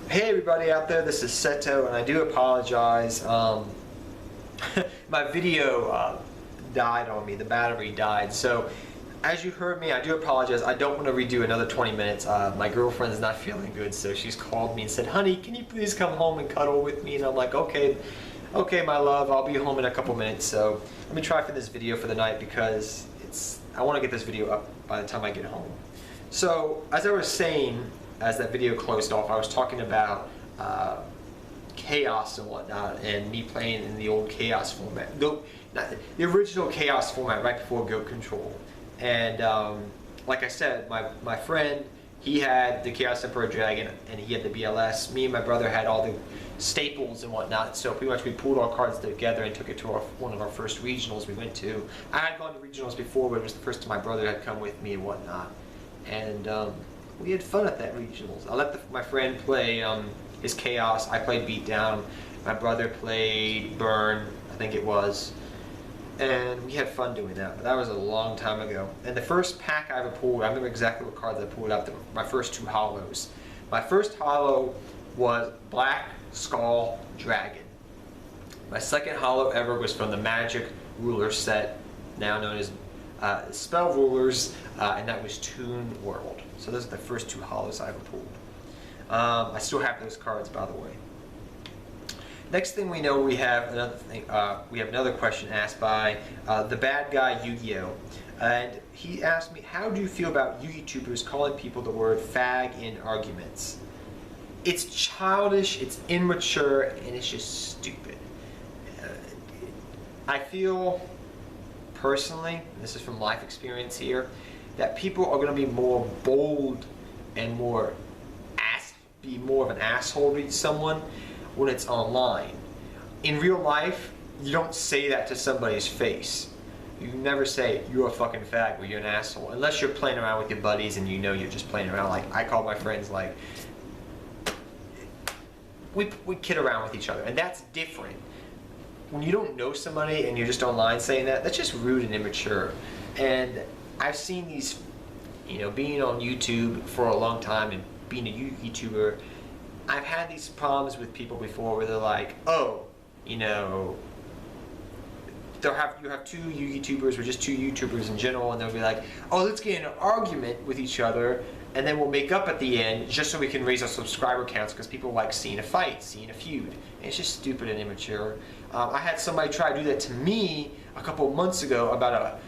Hey everybody out there, this is Seto, and I do apologize. My video died on me, the battery died. So, as you heard me, I do apologize. I don't want to redo another 20 minutes. My girlfriend's not feeling good, so she's called me and said, honey, can you please come home and cuddle with me? And I'm like, okay, my love, I'll be home in a couple minutes. So, let me try for this video for the night because I want to get this video up by the time I get home. So, as I was saying, as that video closed off, I was talking about chaos and whatnot, and me playing in the old chaos format, the original chaos format right before Goat Control. And like I said, my friend, he had the Chaos Emperor Dragon and he had the BLS. Me and my brother had all the staples and whatnot, so pretty much we pulled our cards together and took it to one of our first regionals we went to. I had gone to regionals before, but it was the first time my brother had come with me and whatnot. And we had fun at that regionals. I let my friend play his Chaos. I played Beatdown. My brother played Burn, I think it was. And we had fun doing that. But that was a long time ago. And the first pack I ever pulled, I remember exactly what cards I pulled out. My first two holos. My first holo was Black Skull Dragon. My second holo ever was from the Magic Ruler set, now known as Spell Rulers, and that was Toon World. So those are the first two holos I ever pulled. I still have those cards, by the way. Next thing we know, we have another thing. We have another question asked by the bad guy Yu-Gi-Oh, and he asked me, "How do you feel about YouTubers calling people the word fag in arguments?" It's childish, it's immature, and it's just stupid. I feel personally, and this is from life experience here, that people are going to be more bold and be more of an asshole to someone when it's online. In real life, you don't say that to somebody's face. You never say, you're a fucking fag or you're an asshole, unless you're playing around with your buddies and you know you're just playing around. Like, I call my friends, like, we kid around with each other, and that's different. When you don't know somebody and you're just online saying that, that's just rude and immature. And I've seen these, being on YouTube for a long time and being a YouTuber, I've had these problems with people before where they're like, oh, you have two YouTubers or just two YouTubers in general, and they'll be like, oh, let's get in an argument with each other, and then we'll make up at the end just so we can raise our subscriber counts, because people like seeing a fight, seeing a feud. And it's just stupid and immature. I had somebody try to do that to me a couple of months ago about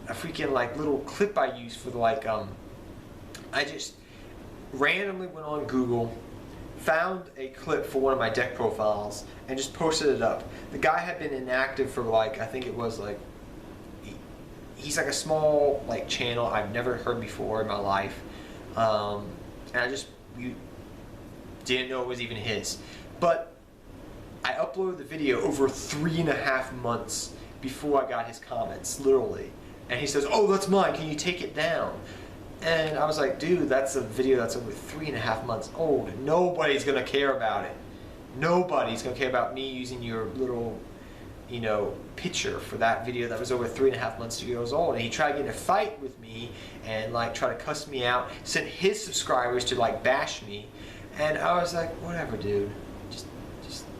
a freaking little clip I used for I just randomly went on Google, found a clip for one of my deck profiles, and just posted it up. The guy had been inactive for I think it was he's like a small channel I've never heard before in my life, and you didn't know it was even his. But I uploaded the video over 3.5 months before I got his comments, literally. And he says, oh, that's mine, can you take it down? And I was like, dude, that's a video that's over 3.5 months old. Nobody's gonna care about it. Nobody's gonna care about me using your little, picture for that video that was over 3.5 months old. And he tried getting a fight with me and try to cuss me out, sent his subscribers to bash me. And I was like, whatever, dude, just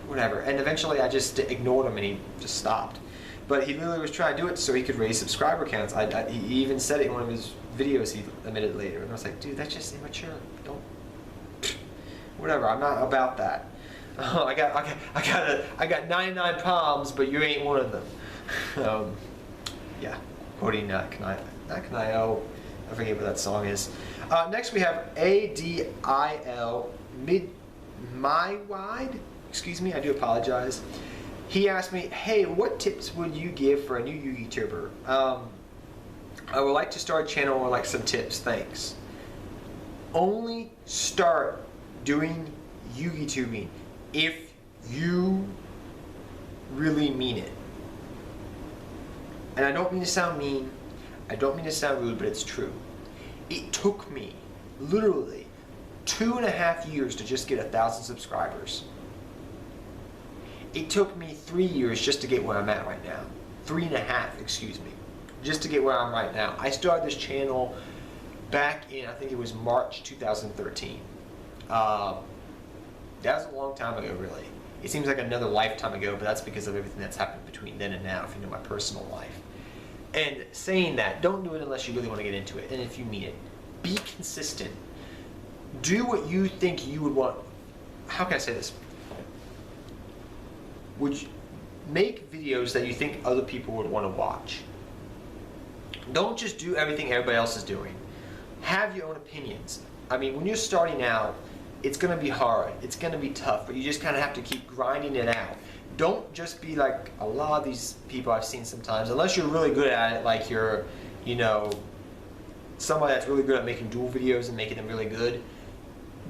whatever. And eventually I just ignored him and he just stopped. But he literally was trying to do it so he could raise subscriber counts. He even said it in one of his videos he admitted later. And I was like, dude, that's just immature. Don't, whatever. I'm not about that. I got 99 problems, but you ain't one of them. Yeah, quoting Kanayo. I forget what that song is. Next we have ADIL Wide. Excuse me, I do apologize. He asked me, hey, what tips would you give for a new YouTuber? I would like to start a channel or some tips, thanks. Only start doing YouTubing if you really mean it. And I don't mean to sound mean, I don't mean to sound rude, but it's true. It took me literally 2.5 years to just get 1,000 subscribers. It took me 3 years just to get where I'm at right now. 3.5, excuse me, just to get where I'm right now. I started this channel back in, I think it was March 2013. That was a long time ago, really. It seems like another lifetime ago, but that's because of everything that's happened between then and now, if you know my personal life. And saying that, don't do it unless you really want to get into it, and if you mean it. Be consistent. Do what you think you would want. How can I say this? Would you make videos that you think other people would want to watch. Don't just do everything everybody else is doing. Have your own opinions. I mean, when you're starting out, it's going to be hard. It's going to be tough, but you just kind of have to keep grinding it out. Don't just be like a lot of these people I've seen sometimes, unless you're really good at it, like you're, you know, somebody that's really good at making dual videos and making them really good.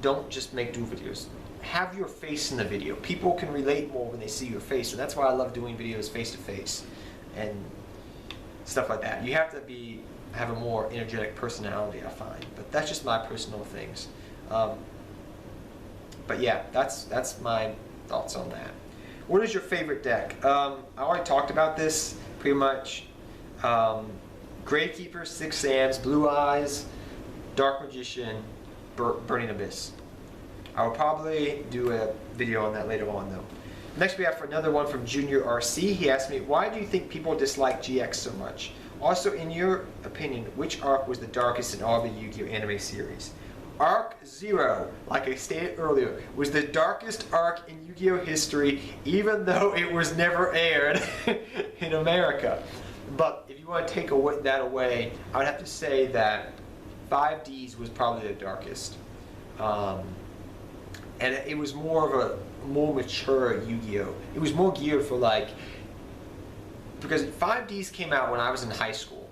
Don't just make dual videos. Have your face in the video. People can relate more when they see your face, and that's why I love doing videos face to face and stuff like that. You have to have a more energetic personality, I find, but that's just my personal things. But yeah, that's my thoughts on that. What is your favorite deck? I already talked about this pretty much. Gravekeeper, Six Sands, Blue Eyes, Dark Magician, Burning Abyss. I will probably do a video on that later on though. Next we have for another one from Junior RC. He asked me, why do you think people dislike GX so much? Also, in your opinion, which arc was the darkest in all the Yu-Gi-Oh! Anime series? Arc 0, like I stated earlier, was the darkest arc in Yu-Gi-Oh! History, even though it was never aired in America. But if you want to take that away, I would have to say that 5Ds was probably the darkest. And it was more of a more mature Yu-Gi-Oh! It was more geared for like, because 5Ds came out when I was in high school,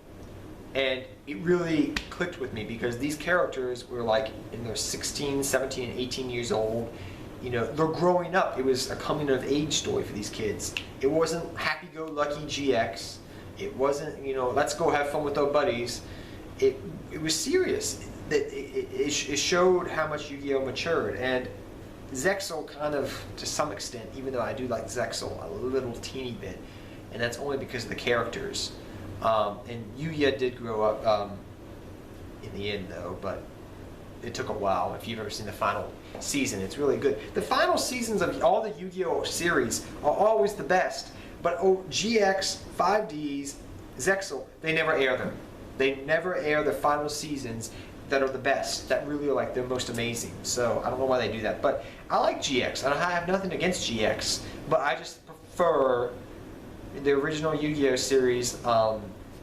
and it really clicked with me because these characters were like in their 16, 17, and 18 years old. You know, they're growing up. It was a coming of age story for these kids. It wasn't happy-go-lucky GX. It wasn't, you know, let's go have fun with our buddies. It was serious. It showed how much Yu-Gi-Oh! Matured, and Zexal kind of, to some extent, even though I do like Zexal a little teeny bit, and that's only because of the characters. And Yuya did grow up in the end though, but it took a while. If you've ever seen the final season, it's really good. The final seasons of all the Yu-Gi-Oh! Series are always the best, but GX, 5Ds, Zexal, they never air them. They never air the final seasons that are the best, that really are like the most amazing. So I don't know why they do that, but I like GX. I have nothing against GX, but I just prefer the original Yu-Gi-Oh! Series,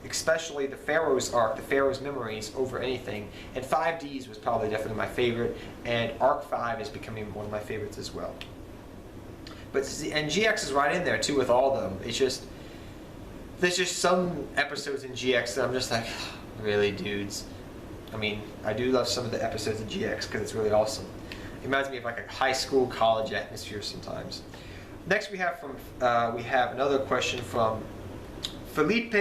especially the Pharaoh's arc, the Pharaoh's Memories, over anything. And 5Ds was probably definitely my favorite, and Arc 5 is becoming one of my favorites as well. But and GX is right in there too with all of them. It's just, there's just some episodes in GX that I'm just like, really, dudes? I mean, I do love some of the episodes of GX because it's really awesome. It reminds me of like a high school, college atmosphere sometimes. Next we have another question from Felipe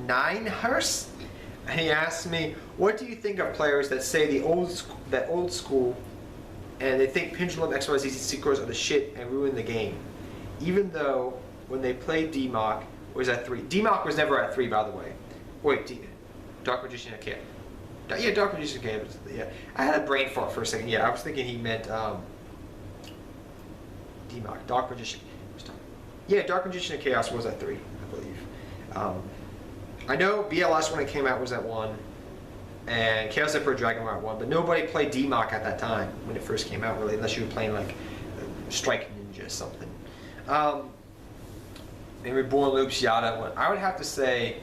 Ninehurst, and he asked me, what do you think of players that say old school and they think Pendulum XYZ Secrets are the shit and ruin the game, even though when they played DMOC was at 3. DMOC was never at 3, by the way. Wait, Dark Magician okay. Yeah, Dark Magician okay. Yeah, I had a brain fart for a second. Yeah, I was thinking he meant DMOC, Dark Magician. Yeah, Dark Magician of Chaos was at 3, I believe. I know BLS when it came out was at 1, and Chaos Emperor Dragon were at 1, but nobody played DMOC at that time when it first came out, really, unless you were playing like Strike Ninja or something. And Reborn Loops, Yada. I would have to say,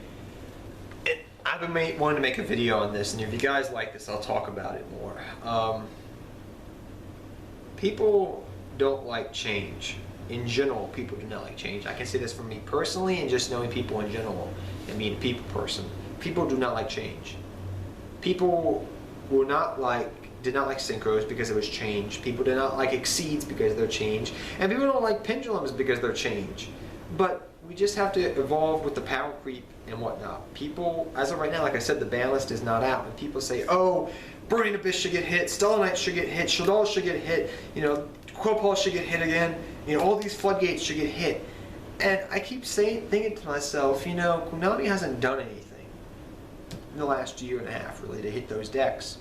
I've been wanting to make a video on this, and if you guys like this, I'll talk about it more. People don't like change. In general, people do not like change. I can say this from me personally, and just knowing people in general, and being a people person. People do not like change. People did not like synchros because it was change. People did not like exceeds because they're change. And people don't like pendulums because they're change. But we just have to evolve with the power creep and whatnot. People, as of right now, like I said, the ban list is not out. And people say, oh, Burning Abyss should get hit, Stellar Knight should get hit, Shaddoll should get hit, you know, Quillpulse should get hit again, you know, all these floodgates should get hit. And I keep thinking to myself, you know, Konami hasn't done anything in the last year and a half, really, to hit those decks.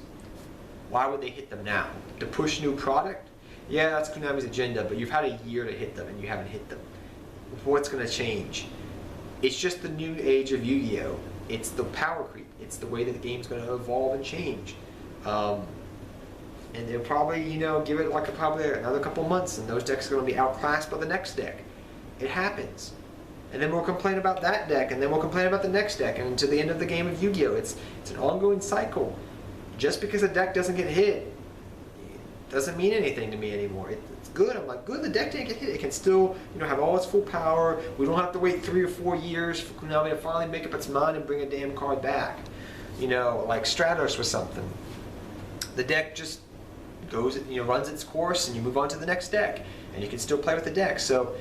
Why would they hit them now? To push new product? Yeah, that's Konami's agenda, but you've had a year to hit them and you haven't hit them. What's going to change? It's just the new age of Yu-Gi-Oh! It's the power creep. It's the way that the game's going to evolve and change. And they'll probably, give it like probably another couple months, and those decks are going to be outclassed by the next deck. It happens. And then we'll complain about that deck, and then we'll complain about the next deck, and to the end of the game of Yu-Gi-Oh! It's an ongoing cycle. Just because a deck doesn't get hit, doesn't mean anything to me anymore. It's good. I'm like, good, the deck didn't get hit. It can still, have all its full power. We don't have to wait 3 or 4 years for Konami to finally make up its mind and bring a damn card back. Like Stratos or something. The deck just goes, runs its course, and you move on to the next deck, and you can still play with the deck. So,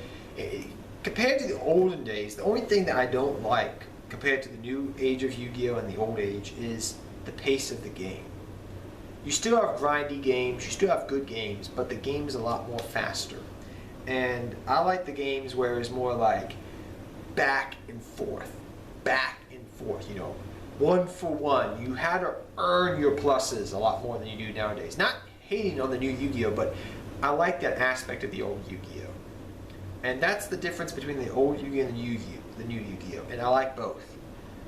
compared to the olden days, the only thing that I don't like compared to the new age of Yu-Gi-Oh! And the old age is the pace of the game. You still have grindy games, you still have good games, but the game's a lot more faster. And I like the games where it's more like back and forth, 1 for 1. You had to earn your pluses a lot more than you do nowadays. Not hating on the new Yu-Gi-Oh, but I like that aspect of the old Yu-Gi-Oh. And that's the difference between the old Yu-Gi-Oh and the new Yu-Gi-Oh, and I like both.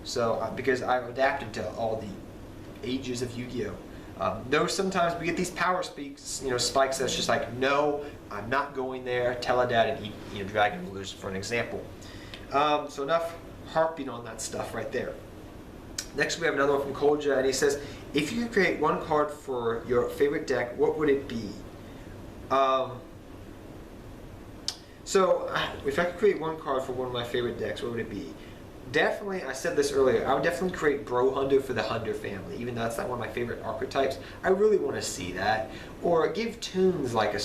So because I've adapted to all the ages of Yu-Gi-Oh. Though sometimes we get these power spikes that's just like, no, I'm not going there. Teledad and Dragon Rulers for an example. So enough harping on that stuff right there. Next we have another one from Kolja, and he says, if you could create one card for your favorite deck, what would it be? So if I could create one card for one of my favorite decks, what would it be? Definitely, I said this earlier, I would definitely create Bro Hunder for the Hunder family, even though that's not one of my favorite archetypes. I really want to see that. Or give tunes like a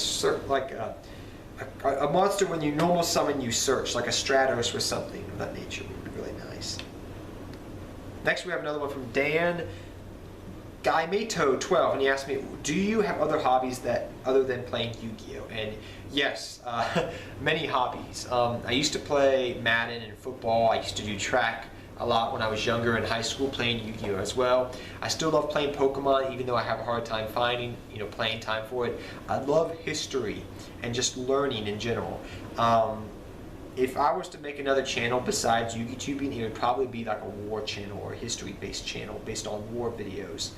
monster when you normal summon you search, like a Stratos or something of that nature would be really nice. Next we have another one from Dan Gaimeto12, and he asked me, do you have other hobbies other than playing Yu-Gi-Oh? And yes, many hobbies. I used to play Madden and football. I used to do track a lot when I was younger in high school, playing Yu-Gi-Oh as well. I still love playing Pokemon, even though I have a hard time finding, playing time for it. I love history and just learning in general. If I was to make another channel besides Yu-Gi-Tubing, it would probably be like a war channel or a history-based channel based on war videos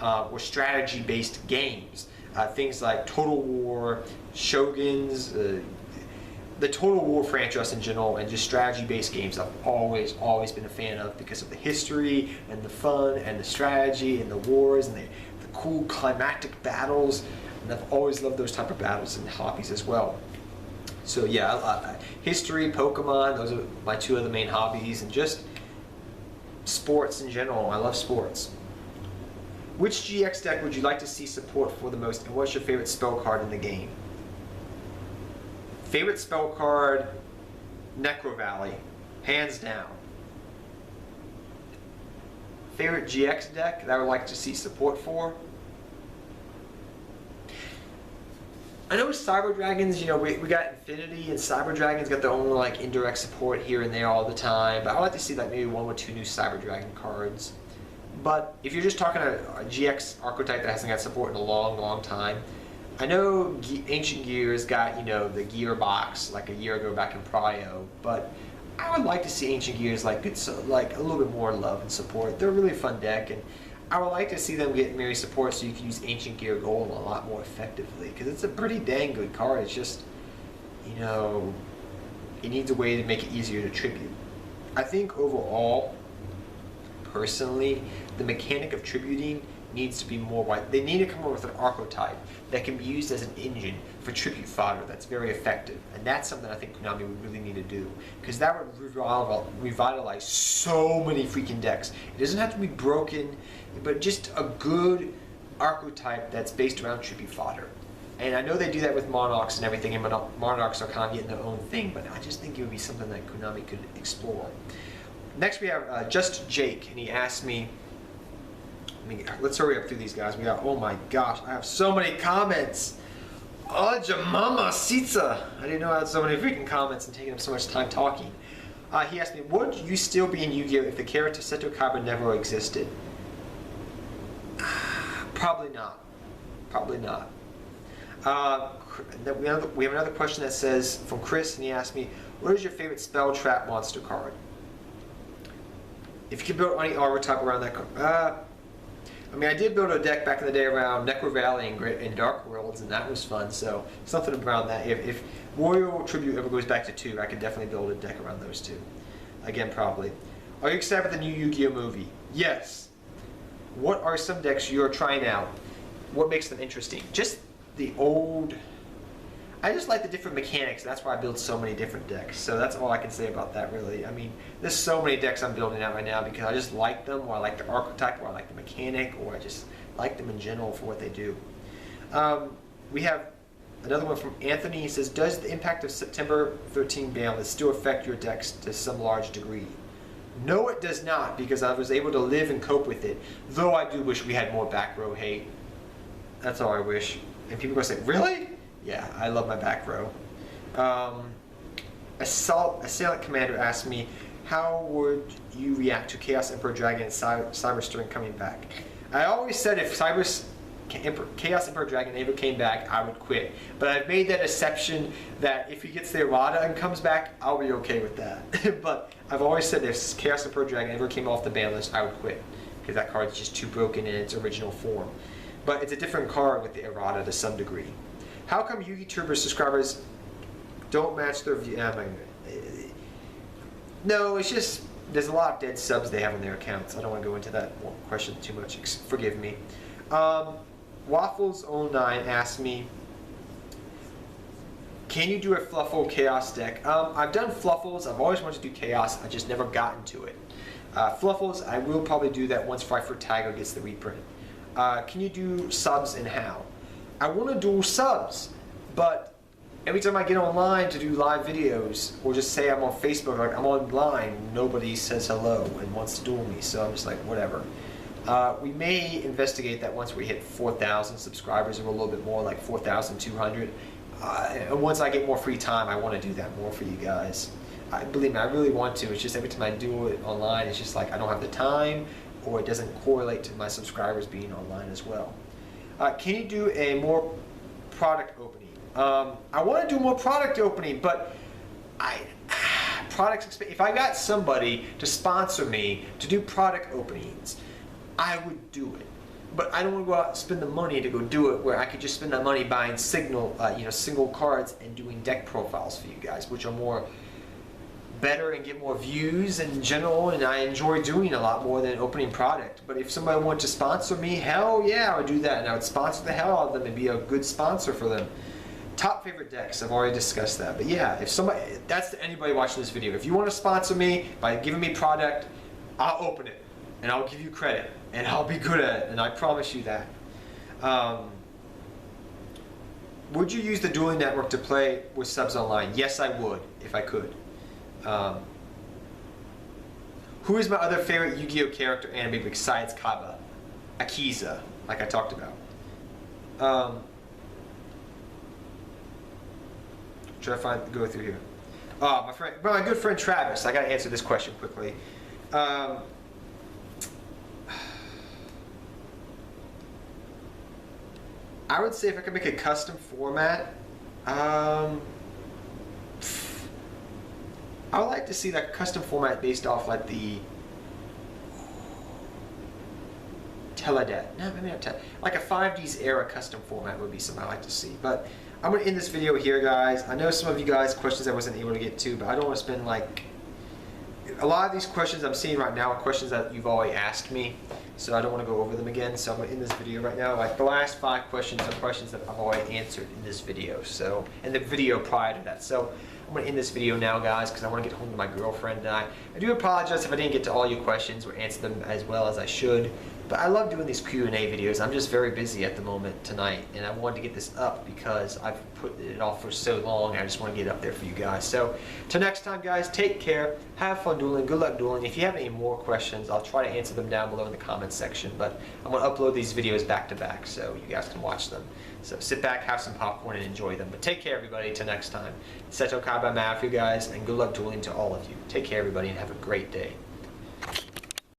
or strategy-based games. Things like Total War, Shoguns, the Total War franchise in general, and just strategy-based games I've always been a fan of because of the history and the fun and the strategy and the wars and the cool climactic battles. And I've always loved those type of battles and hobbies as well. So yeah, history, Pokemon, those are my two of the main hobbies, and just sports in general. I love sports. Which GX deck would you like to see support for the most, and what's your favorite spell card in the game? Favorite spell card, Necro Valley, hands down. Favorite GX deck that I would like to see support for? I know Cyber Dragons, we got Infinity, and Cyber Dragons got their own like indirect support here and there all the time, but I'd like to see like maybe 1 or 2 new Cyber Dragon cards. But if you're just talking a GX archetype that hasn't got support in a long time, I know Ancient Gears got, the gear box like a year ago back in Prio, but I would like to see Ancient Gears like a little bit more love and support. They're a really fun deck, and I would like to see them get Mary support so you can use Ancient Gear Gold a lot more effectively, because it's a pretty dang good card. It's just, it needs a way to make it easier to tribute. I think overall, personally, the mechanic of tributing needs to be more wide. They need to come up with an archetype that can be used as an engine for tribute fodder that's very effective. And that's something I think Konami would really need to do, because that would revitalize so many freaking decks. It doesn't have to be broken, but just a good archetype that's based around tribute fodder. And I know they do that with Monarchs and everything, and Monarchs are kind of getting their own thing, but I just think it would be something that Konami could explore. Next we have Just Jake, and he asked me, let's hurry up through these guys. We got, oh my gosh, I have so many comments. Oh, Jamama Sitza. I didn't know I had so many freaking comments and taking up so much time talking. He asked me, would you still be in Yu-Gi-Oh if the character Seto Kaiba never existed? Probably not. Probably not. We have another question that says, from Chris, and he asked me, what is your favorite spell trap monster card? If you could build any archetype around that card. I mean, I did build a deck back in the day around Necro Valley and Dark Worlds, and that was fun, so something around that. If Warrior Tribute ever goes back to 2, I could definitely build a deck around those 2. Again, probably. Are you excited for the new Yu-Gi-Oh movie? Yes. What are some decks you're trying out? What makes them interesting? Just the old... I just like the different mechanics. That's why I build so many different decks. So that's all I can say about that, really. I mean, there's so many decks I'm building out right now because I just like them, or I like the archetype, or I like the mechanic, or I just like them in general for what they do. We have another one from Anthony. He says, does the impact of September 13 ban list still affect your decks to some large degree? No, it does not, because I was able to live and cope with it, though I do wish we had more back row hate. That's all I wish. And people are going to say, really? Yeah, I love my back row. Assailant Commander asked me, how would you react to Chaos Emperor Dragon and Cyberstring coming back? I always said if Chaos Emperor Dragon ever came back, I would quit. But I've made that exception that if he gets the errata and comes back, I'll be okay with that. But I've always said if Chaos Emperor Dragon ever came off the ban list, I would quit. Because that card is just too broken in its original form. But it's a different card with the errata to some degree. How come YouTuber subscribers don't match their view? No, it's just there's a lot of dead subs they have on their accounts. I don't want to go into that question too much. Forgive me. Waffles09 asked me, can you do a Fluffle Chaos deck? I've done Fluffles. I've always wanted to do Chaos. I just never gotten to it. Fluffles, I will probably do that once Frankfurt Tiger gets the reprint. Can you do subs, and how? I want to do subs, but every time I get online to do live videos, or just say I'm on Facebook, like I'm online, nobody says hello and wants to duel me, so I'm just like, whatever. We may investigate that once we hit 4,000 subscribers, or a little bit more, like 4,200. And once I get more free time, I want to do that more for you guys. Believe me, I really want to. It's just every time I do it online, it's just like I don't have the time, or it doesn't correlate to my subscribers being online as well. Can you do a more product opening? I want to do more product opening, but if I got somebody to sponsor me to do product openings, I would do it. But I don't want to go out and spend the money to go do it where I could just spend that money buying single cards and doing deck profiles for you guys, which are more better and get more views in general, and I enjoy doing a lot more than opening product. But if somebody wanted to sponsor me, hell yeah, I would do that, and I would sponsor the hell out of them and be a good sponsor for them. Top favorite decks, I've already discussed that. But yeah, if somebody, that's to anybody watching this video. If you want to sponsor me by giving me product, I'll open it, and I'll give you credit, and I'll be good at it, and I promise you that. Would you use the dueling network to play with subs online? Yes, I would, if I could. Who is my other favorite Yu-Gi-Oh character anime besides Kaba? Akiza, like I talked about. Try to go through here. My good friend Travis. I got to answer this question quickly. I would say if I could make a custom format, I would like to see that custom format based off like the Teledet. No, maybe not like a 5Ds era custom format would be something I'd like to see. But I'm going to end this video here, guys. I know some of you guys questions I wasn't able to get to, but I don't want to spend like... A lot of these questions I'm seeing right now are questions that you've already asked me, so I don't want to go over them again. So I'm going to end this video right now. Like the last 5 questions are questions that I've already answered in this video, so, and the video prior to that. So I'm going to end this video now, guys, because I want to get home to my girlfriend tonight. I do apologize if I didn't get to all your questions or answer them as well as I should. But I love doing these Q&A videos. I'm just very busy at the moment tonight, and I wanted to get this up because I've put it off for so long. I just want to get it up there for you guys. So, till next time, guys, take care. Have fun dueling. Good luck dueling. If you have any more questions, I'll try to answer them down below in the comments section. But I'm going to upload these videos back to back so you guys can watch them. So sit back, have some popcorn, and enjoy them. But take care, everybody. Till next time. Seto Kaba Mao for you guys, and good luck dueling to all of you. Take care, everybody, and have a great day.